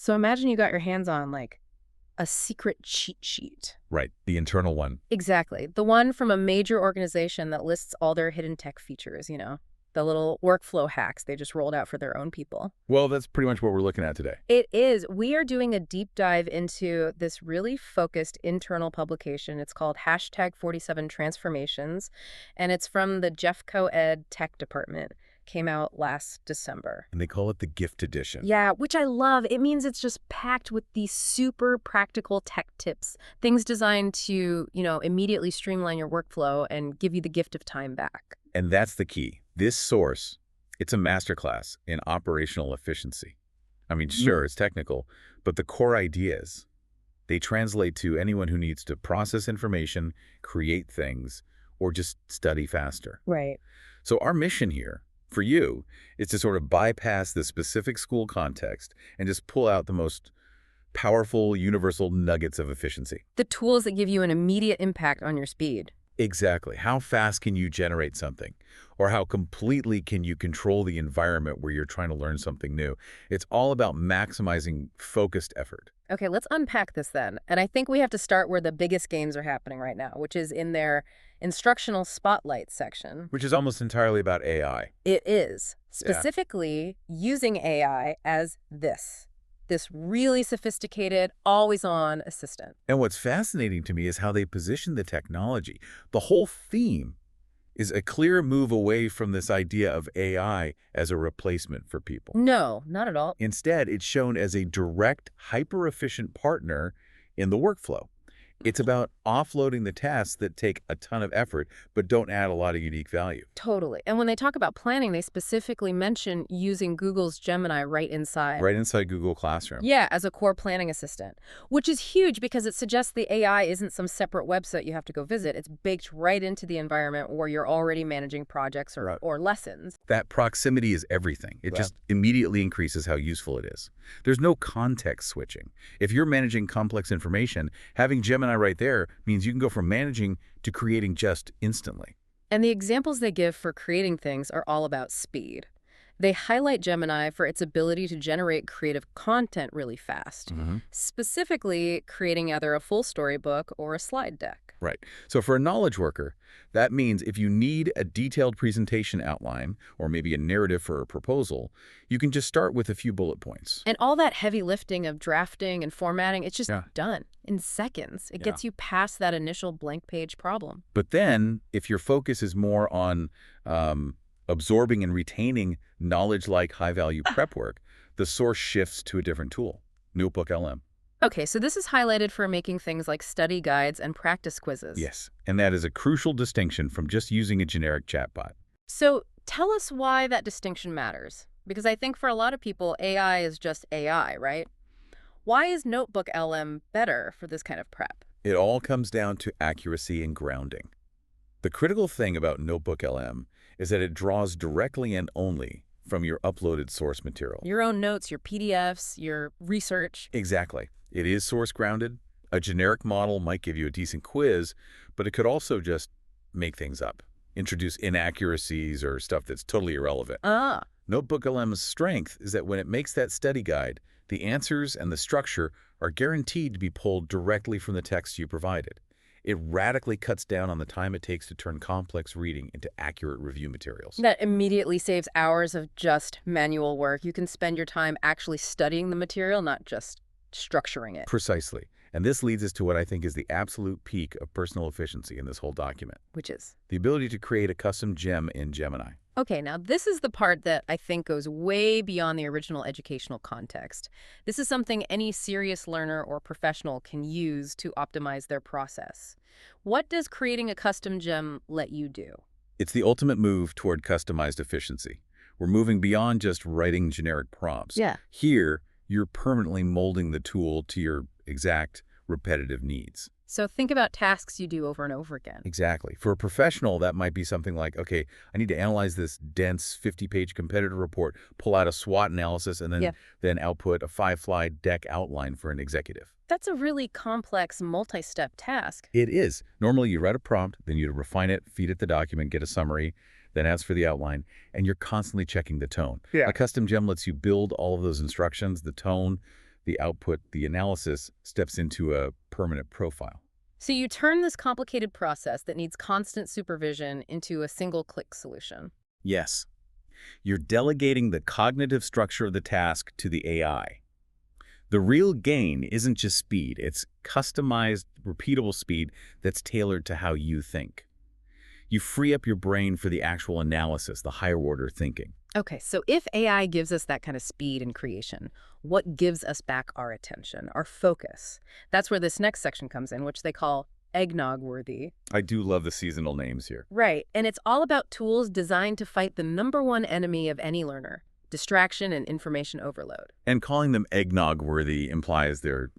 So imagine you got your hands on like a secret cheat sheet. Right, the internal one. Exactly. The one from a major organization that lists all their hidden tech features, the little workflow hacks they just rolled out for their own people. Well, that's pretty much what we're looking at today. It is. We are doing a deep dive into this really focused internal publication. It's called hashtag 47 Transformations, and it's from the Jeffco Ed Tech Department. Came out last December. And they call it the gift edition. Yeah, which I love. It means it's just packed with these super practical tech tips, things designed to, immediately streamline your workflow and give you the gift of time back. And that's the key. This source, it's a masterclass in operational efficiency. I mean, sure, it's technical, but the core ideas, they translate to anyone who needs to process information, create things, or just study faster. Right. So our mission here, for you, is to sort of bypass the specific school context and just pull out the most powerful, universal nuggets of efficiency. The tools that give you an immediate impact on your speed. Exactly. How fast can you generate something? Or how completely can you control the environment where you're trying to learn something new? It's all about maximizing focused effort. Okay, let's unpack this then. And I think we have to start where the biggest gains are happening right now, which is in their instructional spotlight section. Which is almost entirely about AI. It is. Specifically using AI as this really sophisticated, always-on assistant. And what's fascinating to me is how they position the technology. The whole theme is a clear move away from this idea of AI as a replacement for people. No, not at all. Instead, it's shown as a direct, hyper-efficient partner in the workflow. It's about offloading the tasks that take a ton of effort but don't add a lot of unique value. Totally. And when they talk about planning, they specifically mention using Google's Gemini right inside. Right inside Google Classroom. Yeah, as a core planning assistant, which is huge because it suggests the AI isn't some separate website you have to go visit. It's baked right into the environment where you're already managing projects or lessons. That proximity is everything. It just immediately increases how useful it is. There's no context switching. If you're managing complex information, having Gemini right there means you can go from managing to creating just instantly. And the examples they give for creating things are all about speed. They highlight Gemini for its ability to generate creative content really fast, specifically creating either a full storybook or a slide deck. Right. So for a knowledge worker, that means if you need a detailed presentation outline or maybe a narrative for a proposal, you can just start with a few bullet points. And all that heavy lifting of drafting and formatting, it's just done in seconds. It gets you past that initial blank page problem. But then if your focus is more on absorbing and retaining knowledge like high-value prep work, the source shifts to a different tool, NotebookLM. Okay, so this is highlighted for making things like study guides and practice quizzes. Yes, and that is a crucial distinction from just using a generic chatbot. So tell us why that distinction matters. Because I think for a lot of people, AI is just AI, right? Why is NotebookLM better for this kind of prep? It all comes down to accuracy and grounding. The critical thing about NotebookLM is that it draws directly and only from your uploaded source material. Your own notes, your PDFs, your research. Exactly. It is source-grounded. A generic model might give you a decent quiz, but it could also just make things up, introduce inaccuracies or stuff that's totally irrelevant. NotebookLM's strength is that when it makes that study guide, the answers and the structure are guaranteed to be pulled directly from the text you provided. It radically cuts down on the time it takes to turn complex reading into accurate review materials. That immediately saves hours of just manual work. You can spend your time actually studying the material, not just structuring it. Precisely. And this leads us to what I think is the absolute peak of personal efficiency in this whole document. Which is? The ability to create a custom gem in Gemini. Okay, now this is the part that I think goes way beyond the original educational context. This is something any serious learner or professional can use to optimize their process. What does creating a custom gem let you do? It's the ultimate move toward customized efficiency. We're moving beyond just writing generic prompts. Here, you're permanently molding the tool to your exact repetitive needs. So think about tasks you do over and over again. Exactly. For a professional, that might be something like, okay, I need to analyze this dense 50-page competitor report, pull out a SWOT analysis, and then output a 5-slide deck outline for an executive. That's a really complex, multi-step task. It is. Normally, you write a prompt, then you refine it, feed it the document, get a summary, then ask for the outline, and you're constantly checking the tone. A custom gem lets you build all of those instructions, the tone, the output, the analysis, steps into a permanent profile. So you turn this complicated process that needs constant supervision into a single-click solution. Yes. You're delegating the cognitive structure of the task to the AI. The real gain isn't just speed, it's customized, repeatable speed that's tailored to how you think. You free up your brain for the actual analysis, the higher order thinking. Okay, so if AI gives us that kind of speed in creation, what gives us back our attention, our focus? That's where this next section comes in, which they call eggnog-worthy. I do love the seasonal names here. Right, and it's all about tools designed to fight the #1 enemy of any learner, distraction and information overload. And calling them eggnog-worthy implies they're,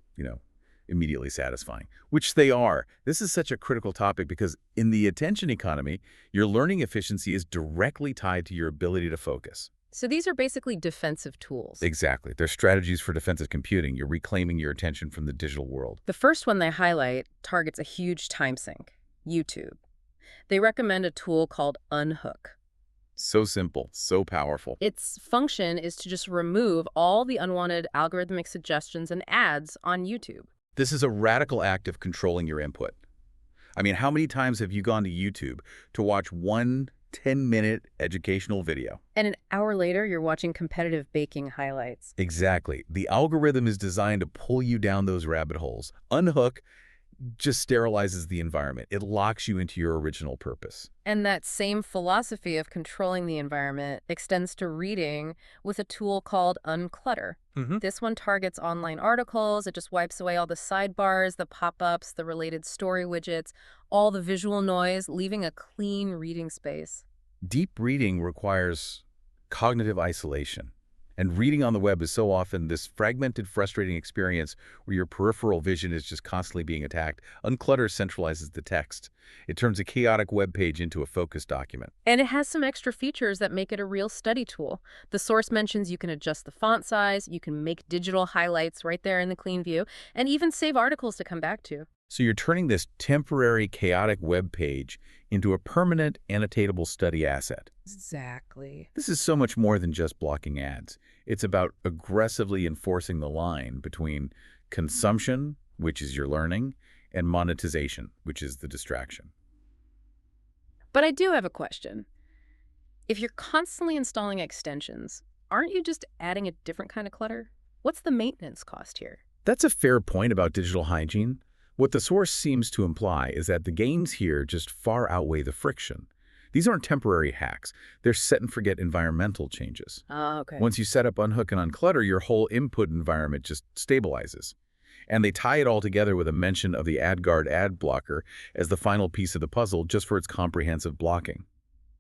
immediately satisfying, which they are. This is such a critical topic because in the attention economy, your learning efficiency is directly tied to your ability to focus. So these are basically defensive tools. Exactly. They're strategies for defensive computing. You're reclaiming your attention from the digital world. The first one they highlight targets a huge time sink, YouTube. They recommend a tool called Unhook. So simple, so powerful. Its function is to just remove all the unwanted algorithmic suggestions and ads on YouTube. This is a radical act of controlling your input. I mean, how many times have you gone to YouTube to watch one 10-minute educational video? And an hour later, you're watching competitive baking highlights. Exactly. The algorithm is designed to pull you down those rabbit holes. Unhook just sterilizes the environment. It locks you into your original purpose. And that same philosophy of controlling the environment extends to reading with a tool called Unclutter. This one targets online articles. It just wipes away all the sidebars, the pop-ups, the related story widgets, all the visual noise, leaving a clean reading space. Deep reading requires cognitive isolation. And reading on the web is so often this fragmented, frustrating experience where your peripheral vision is just constantly being attacked. Unclutter centralizes the text. It turns a chaotic web page into a focused document. And it has some extra features that make it a real study tool. The source mentions you can adjust the font size, you can make digital highlights right there in the clean view, and even save articles to come back to. So you're turning this temporary, chaotic web page into a permanent, annotatable study asset. Exactly. This is so much more than just blocking ads. It's about aggressively enforcing the line between consumption, which is your learning, and monetization, which is the distraction. But I do have a question. If you're constantly installing extensions, aren't you just adding a different kind of clutter? What's the maintenance cost here? That's a fair point about digital hygiene. What the source seems to imply is that the gains here just far outweigh the friction. These aren't temporary hacks. They're set-and-forget environmental changes. Okay. Once you set up Unhook and Unclutter, your whole input environment just stabilizes. And they tie it all together with a mention of the AdGuard ad blocker as the final piece of the puzzle just for its comprehensive blocking.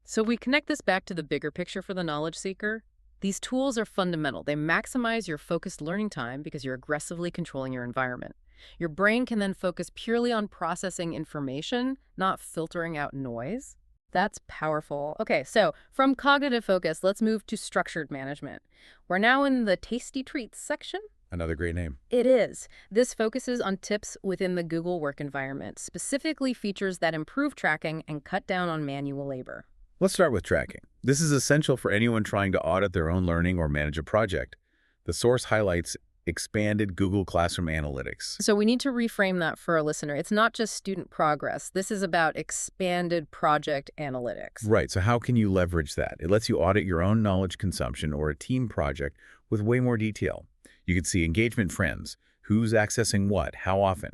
So we connect this back to the bigger picture for the knowledge seeker. These tools are fundamental. They maximize your focused learning time because you're aggressively controlling your environment. Your brain can then focus purely on processing information, not filtering out noise. That's powerful. Okay, so from cognitive focus, let's move to structured management. We're now in the tasty treats section. Another great name. It is. This focuses on tips within the Google work environment, specifically features that improve tracking and cut down on manual labor. Let's start with tracking. This is essential for anyone trying to audit their own learning or manage a project. The source highlights expanded Google Classroom Analytics. So we need to reframe that for a listener. It's not just student progress. This is about expanded project analytics. Right, so how can you leverage that? It lets you audit your own knowledge consumption or a team project with way more detail. You can see engagement trends, who's accessing what, how often.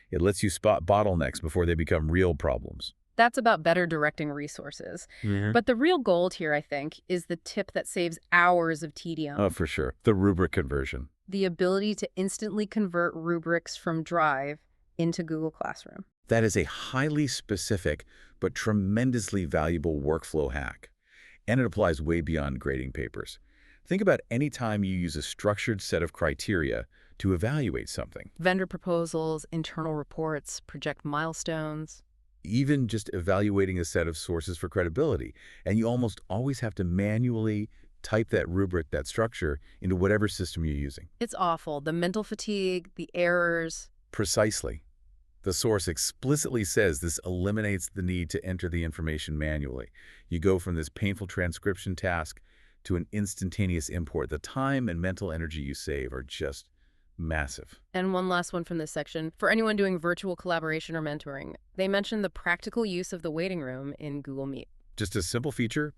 It lets you spot bottlenecks before they become real problems. That's about better directing resources. But the real gold here, I think, is the tip that saves hours of tedium. Oh, for sure. The rubric conversion. The ability to instantly convert rubrics from Drive into Google Classroom. That is a highly specific but tremendously valuable workflow hack. And it applies way beyond grading papers. Think about any time you use a structured set of criteria to evaluate something. Vendor proposals, internal reports, project milestones. Even just evaluating a set of sources for credibility. And you almost always have to manually type that rubric, that structure, into whatever system you're using. It's awful. The mental fatigue, the errors. Precisely. The source explicitly says this eliminates the need to enter the information manually. You go from this painful transcription task to an instantaneous import. The time and mental energy you save are just Massive. And one last one from this section. For anyone doing virtual collaboration or mentoring, they mentioned the practical use of the waiting room in Google Meet. Just a simple feature, but